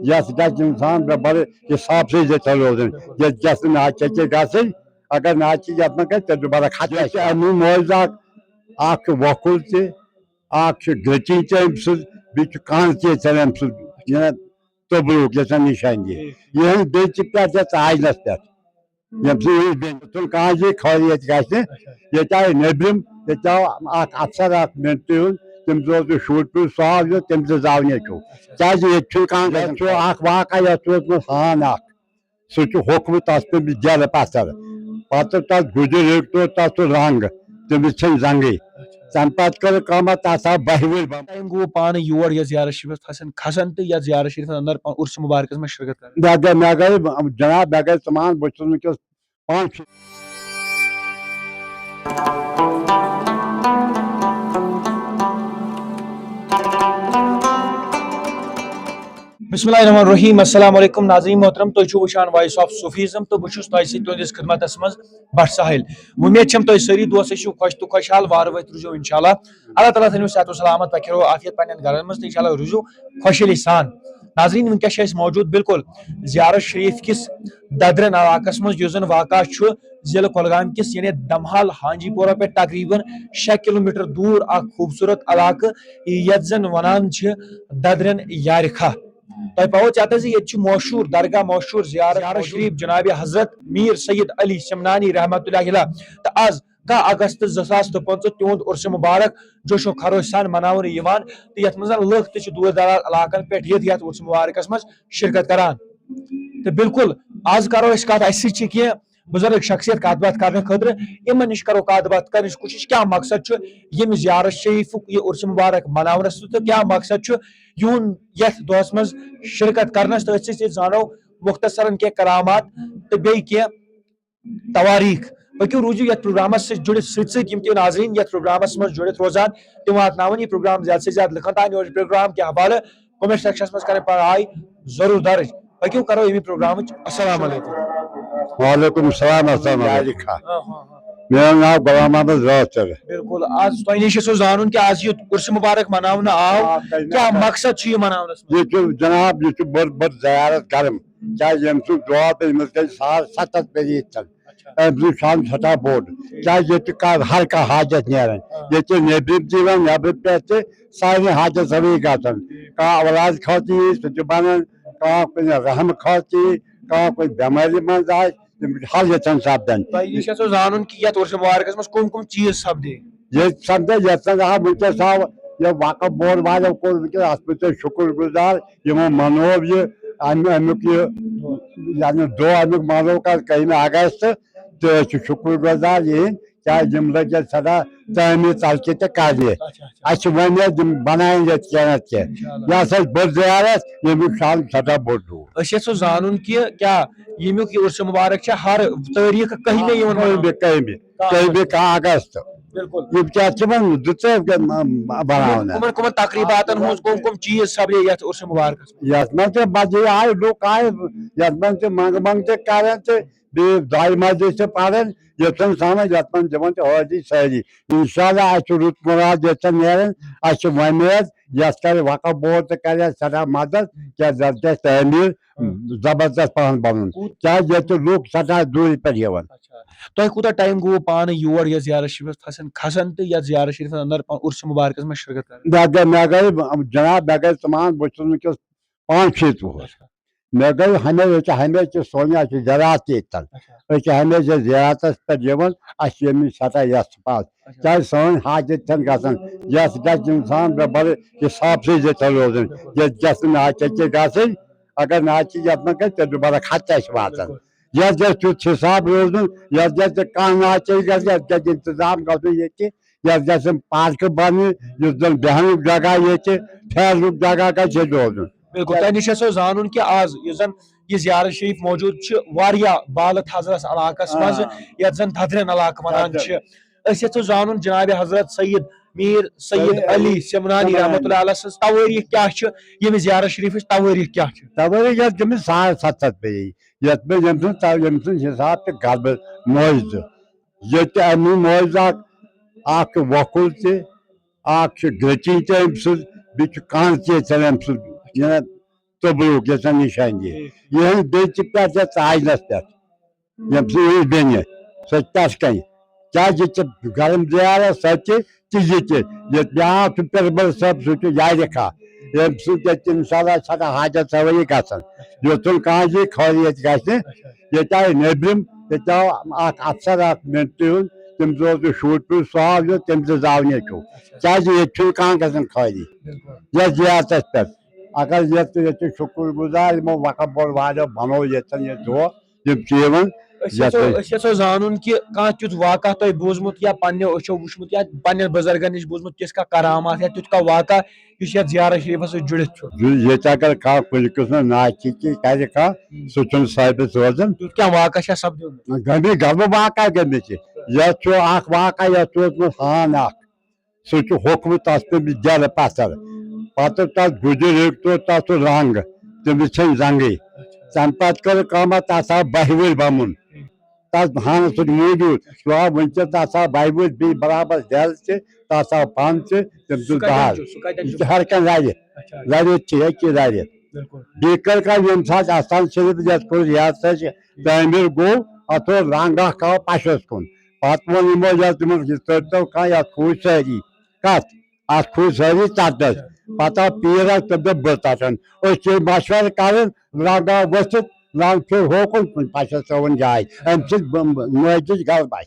یس گژھِ اِنسان بڑٕ حساب سے روزُن ییٚتہِ گژھِ نہٕ ناچکے گژھٕنۍ اگر ناچہِ یتھ منٛز گژھِ تیٚلہِ چھُ بڑٕ خطرٕ چھُ امیُک معاوضہٕ اکھ چھُ وۄکھُل تہِ اکھ چھُ گٔچی تہِ أمۍ سٕنٛز بیٚیہِ چھُ کانٛہہ تہِ ییٚژھان أمۍ سُنٛد توٚبرُک ییٚژھان نِشٲنی یِہٕنٛز بیٚنہِ تہِ پٮ۪ٹھ یتھ ژاینس پٮ۪ٹھ ییٚمہِ سۭتۍ یِہٕنٛز بیٚنہِ کانٛہہ یی خٲلی ییٚتہِ گژھِ نہٕ ییٚتہِ آیہِ نیٚبرِم ییٚتہِ آو اکھ افسر اکھ ملٹری ہُنٛد تٔمِس اوس یہِ شُر پیوٗر سُہ آو یوٚت تٔمِس تہِ زاو نیٚچوٗ کیٛازِ ییٚتہِ چھُنہٕ کانٛہہ ییٚتہِ چھُ اکھ واقعہ یتھ چھُ اوسمُت ہان اکھ سُہ چھُ ہوٚکھمُت تتھ پیوٚمُت جیلہٕ پتھر پتہٕ تتھ گُجر رٔٹۍ تتھ سُہ رنٛگ تٔمِس ژھیٚنۍ زنٛگٕے تمہِ پتہٕ کٔر کٲمہ تتھ آو 12 ؤہرۍ ٹائم گو پانہٕ یور یتھ زیارت شریفس کھسان تہٕ یتھ زیارت شریفس اندر عرس مبارکس منٛز شرکت کران مےٚ گٔے جناب مےٚ گٔے ژٕ مان بہٕ چھُس وٕنکیٚس 5 بسم اللہ الرحمن الرحیم السلام علیکم ناظرین محترم تُہۍ چھِو وٕچھان وائس آف صوفیزم تہٕ بہٕ چھُس تۄہہِ سۭتۍ تُہنٛدِس خدمتس منٛز بٹ ساحل وۄمید چھم تُہۍ سٲری دوس ٲسِو خۄش تہٕ خۄشحال وارٕ وٲتۍ روٗزِو انشاءاللہ اللہ تعالیٰ تھٲینو صحت و سلامت وقیرو عافیت پننٮ۪ن گرن منٛز تہٕ انشاءاللہ روٗزِو خۄشحٲلی سان ناظرین ونکیٚس چھِ أسۍ موجوٗد بالکل زیارت شریف کِس ددرن علاقس منٛز یُس زن واقع چھُ ضلعہٕ کۄلگامہِ کِس یعنی دمحال ہانجی پورہ پٮ۪ٹھ تقریباً 6 کلوٗمیٹر دوٗر اکھ خوٗبصوٗرت علاقہٕ یتھ زن ونان چھِ ددرن یارِ کھاہ تۄہہِ پاوو ژےٚ زِ ییٚتہِ چھُ مشہوٗر درگاہ مشہوٗر زیارت شریف جناب حضرت میر سید علی سمنانی رحمۃ اللہ علیہ تہٕ آز 10 اگست 2025 تِہُنٛد عرسِ مبارک جوشو خروش سان مناونہٕ یِوان تہٕ یتھ منٛز لُکھ تہِ چھِ دوٗر دراز علاقن پٮ۪ٹھ یتھ عرسِ مبارکس منٛز شرکت کران تہٕ بالکل آز کرو أسۍ کتھ اسہِ سۭتۍ چھِ کینٛہہ بُزرگ شخصیت کتھ باتھ کرنہٕ خٲطرٕ یِمن نِش کرو کتھ باتھ کرنٕچ کوٗشش کیٛاہ مقصد چھُ ییٚمہِ زیارت شریفُک یہِ عرسِ مبارک مناونس تہٕ کیٛاہ مقصد چھُ یِہُنٛد یتھ دۄہس منٛز شرکت کرنس تہٕ أتھۍ سۭتۍ زانو مختصرن کینٛہہ کرامات تہٕ بیٚیہِ کینٛہہ تواریٖخ پٔکِو روٗزِو یتھ پروگرامس سۭتۍ جُڑِتھ سۭتۍ یِم تہِ ناظریٖن یتھ پروگرامس منٛز جُڑِتھ روزان تِم واتناوان یہِ پروگرام زیادٕ سے زیادٕ لُکن تام یہِ پروگرام کے حوالہٕ کومنٹ سیکشنس منٛز کرٕنۍ پنٕنۍ راے ضروٗر درج پٔکِو کرو امی پروگرامٕچ السلام علیکم وعلیکم السلام السلام میون ناو غلام محمد رٲتھر بالکل آز تۄہہِ نِش چھُ زانُن کہِ آز یہِ عرسہِ مبارک مناونہٕ آو کیٛاہ مقصد چھُ یہِ مناونس یہ چھُ جناب یہ چھُ بٔڑ زیارت کرم کیٛازِ ییٚمہِ سُنٛد دعا تہٕ أمِس گٔے 700 ؤری ییٚتٮ۪ن أمۍ سُنٛد شان سٮ۪ٹھاہ بوٚڑ کیٛازِ ییٚتہِ چھُ ہر کانٛہہ حاجت نیران ییٚتہِ چھِ نیبرِم تہِ یِوان نیبرٕ پٮ۪ٹھ تہِ سارنٕے حاجت سٲری گژھان کانٛہہ اولاد خٲطرٕ یی سُہ چھُ بنان کانٛہہ کُنہِ رحمہٕ خٲطرٕ یی کانٛہہ کُنہِ بٮ۪مارِ منٛز آسہِ تِم حل یژھان سپدان تۄہہِ نِش یژھو زانُن کہِ یتھ عرسہِ مبارکس منٛز کٕم کٕم چیٖز سپدے ییٚتہِ سپدے یتھ منٛز آو وٕنکیٚس آو یہِ وقف بوڑ والیو کوٚر وٕنکیٚس اتھ منٛز چھِ شُکر گُزار یِمو منوو یہِ امیُک یہِ یعنی دۄہ امیُک منوو 1 اگست تہٕ أسۍ چھِ شُکر گُزار یِہِنٛدۍ کیٛازِ یِم لٔگۍ ییٚتہِ سدا تعمیٖر ترقی تہِ کرنہِ اَسہِ چھِ وۄمید یِم بناون ییٚتہِ کینٛہہ نتہٕ کینٛہہ یہِ ہسا چھِ بٔڑ زیارت ییٚمیُک شان سٮ۪ٹھاہ بوٚڑ روٗد أسۍ یژھو زانُن کہِ کیٛاہ ییٚمیُک یہِ عرسہِ مبارک چھا ہر تٲریٖخ کٔہمہِ یِوان 1 اگست یِم کیٛاہ چھِ وۄنۍ 2 بناونہٕ کٕمن تقریٖباتن ہُنٛز کٕم کٕم چیٖز سپدے یتھ عرسہِ مبارکس یتھ منٛز تہِ بدل آیہِ لُکھ آیہِ یتھ منٛز تہِ منٛگہٕ منٛگہٕ تہِ کران تہٕ بیٚیہِ دعایہِ مسجد تہِ پران یژھان سمان یتھ منٛز دِوان تہِ حٲضری سٲری انشاءاللہ اَسہِ چھُ رُت مُراد ییٚتٮ۪ن نیران اَسہِ چھِ وۄمید یتھ کرِ وقف بورڈ تہِ کرِ اَسہِ سٮ۪ٹھاہ مدد کیٛازِ یتھ گژھِ تعمیٖر زبردست پہن بنُن کیٛازِ ییٚتہِ چھِ لُکھ سٮ۪ٹھاہ دوٗرِ پٮ۪ٹھ یِوان تۄہہِ کوٗتاہ ٹایم گوٚو پانہٕ یور یتھ زیارت شریفس کھسان تہٕ یتھ زیارت شریفس اندر عرسہِ مبارکس منٛز شرکت کران مےٚ گٔے جناب مےٚ گٔے ژٕ مان بہٕ چھُس وٕنکیٚس 5 وُہُر مےٚ گٔے ہمیشہِ أسۍ چھِ ہمیشہِ سونیا اَسہِ چھِ زِراعت تہِ ییٚتٮ۪ن أسۍ چھِ ہمیشہِ زِراعتس پٮ۪ٹھ یِوان اَسہِ چھِ ییٚمِچ سٮ۪ٹھاہ یژھ پژھ کیٛازِ سٲنۍ حاجت چھنہٕ گژھان یتھ گژھِ اِنسان بڑٕ حساب سے ییٚتٮ۪ن روزُن ییٚتہِ گژھِ نہٕ ناچکے گژھٕنۍ اگر ناچہِ یتھ منٛز گژھِ تیٚلہِ چھُ بڑٕ خطرٕ اَسہِ واتان یتھ گژھِ تیُتھ حساب روزُن یتھ گژھِ نہٕ کانٛہہ ناچے گژھِ یتھ گژھِ انتظام گژھُن ییٚتہِ یتھ گژھن پارکہٕ بننہِ یُس زن بیٚہنُک جگہ ییٚتہِ پھیرنُک جگہ گژھِ ییٚتہِ روزُن بالکل تۄہہِ نِش یژھو زانُن کہِ آز یُس زن یہِ زیارت شریف موجوٗد چھُ واریاہ بالہٕ تھزرس علاقس منٛز یتھ زن ددرن علاقہٕ ونان چھِ أسۍ یژھو زانُن جناب حضرت سید میر سید علی سمنانی رحمۃ اللہ علیہ سٕنٛز توٲریٖخ کیٛاہ چھِ ییٚمہِ زیارت شریفٕچ توٲریٖخ کیٛاہ چھِ توٲریٖخ یتھ گٔمٕژ 750 ؤری یتھ منٛز ییٚمہِ سُنٛد حساب تہِ غلبہٕ معٲوضہٕ ییٚتہِ امیُک معٲوضہٕ اکھ چھُ وۄکھُل تہِ اکھ چھُ گٔچی تہِ أمۍ سٕنٛز بیٚیہِ چھُ کانٛہہ تہِ ییٚژھان أمۍ سُنٛد Tobruk yesen nişancı. Yeni belki perde ailesi der. Yapsı beni. Saçtaşkayı. Gerçekten karım ziyara saçı çizgi. Ya tüpler sab suçu yaylika. Su geçtim inşallah sana hacet savayı kalsın. Yotun kanji koriyet kalsın. Yeter nebrim. Yeter aksarak mentüğün. Temizliği şuurlu suavlı temizliği zavniye çok. Sadece yetkin kankasın kaydı. Ya ziyaret etmez. Agar yetti şükürguzar mı vakit bol vardı bana yetten yetti o. Yemçiyemin. Öşe zanun ki kah tüt vaka toy bozmut ya panne öşe vuşmut ya panne bazargan iş bozmut kiska karamat ya tüt ka vaka yüşet ziyara şerife se julit ço. Yeter kadar kalk politikasına nakiki kaydı ka suçun sahibi sordum. Tüt ka vaka şa sab diyor. Gami gami vaka gelmesi. Ya ço ak vaka ya ço han ak. Suçu hukmu tasbih bir gel pasar. Patır tas gücü to tas rang. Temizçen zangi. Sanpat kar kama tasa bahvil bamun. Tas han suç mevcut. Şu an bunca tasa bahvil bir beraber gelse tasa pançı temizli bahar. İşte herken rayı. Rayı çiğe ki rayı. Dikkat ka yumsak aslan şerif yat kur yatsa demir go atı rangah ka paşos kun. Patmon imo yazımız gittorto ka ya kuseri. Kat at kuseri tatdas. Pata pira tabi bertasan. O şey başvar karın ranga basit rangkör hokun paşos savun jay. Emsiz müecciz galbay.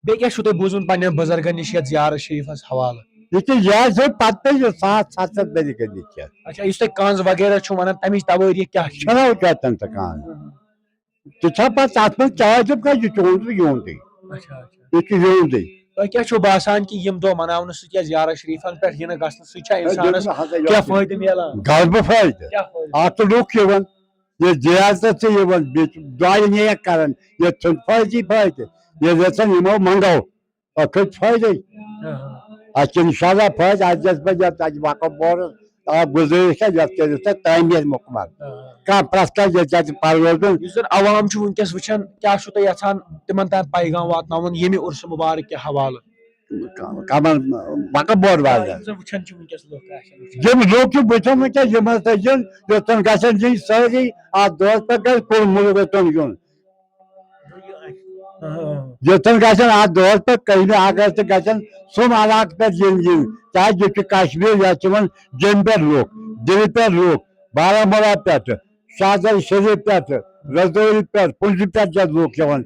Beke şu toy bozmut panne bazargan iş ya ziyara şerife havalı. İşte yazı patlayı saat saat beri gidecek. Acha işte kanz vagera şu manan tamiz tavır kya. Şuna uçatan takan. Çapa satmak çağırıp kaçı çoğundu yoğundu. Acha acha. İki yoğundu. Toy kya şu basan ki yim do manavnu su kya ziyara şerifan per yine gaslı suça insanas kya fayda miyalan. Galbı fayda. Kya fayda. Artı lok yavan. Ya ziyazatı yavan. Dayı niye karan. Ya tüm fayda. Ya zaten imam mangav. Akıl fayda. Açın inşallah fayda. Acez bacak. Vakıf boru. Daha güzellikle yaptırırsa daim mukmar. Kan praskal geçersin parlıyordun. Yüzden avamçı unkes vıçan kya şu da yatan dimantan paygan vatnavun yemi ursu mübarek ke havalı. Kaman vakıf boru vardı. Yüzden vıçan çı unkes lok Cem loki bıçamı ke yemasajın yotan gasancın sarı a dost pakal kurmulu beton yun. Yotan gasan a dost pakal agastı gasan son alak per yengin. Çay jütü Kaşmir yaşımın cember lok, deliper lok, Baramala pet, Şahzal Şerif pet, Razori pet, Pulji pet jaz lok yavan.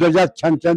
2000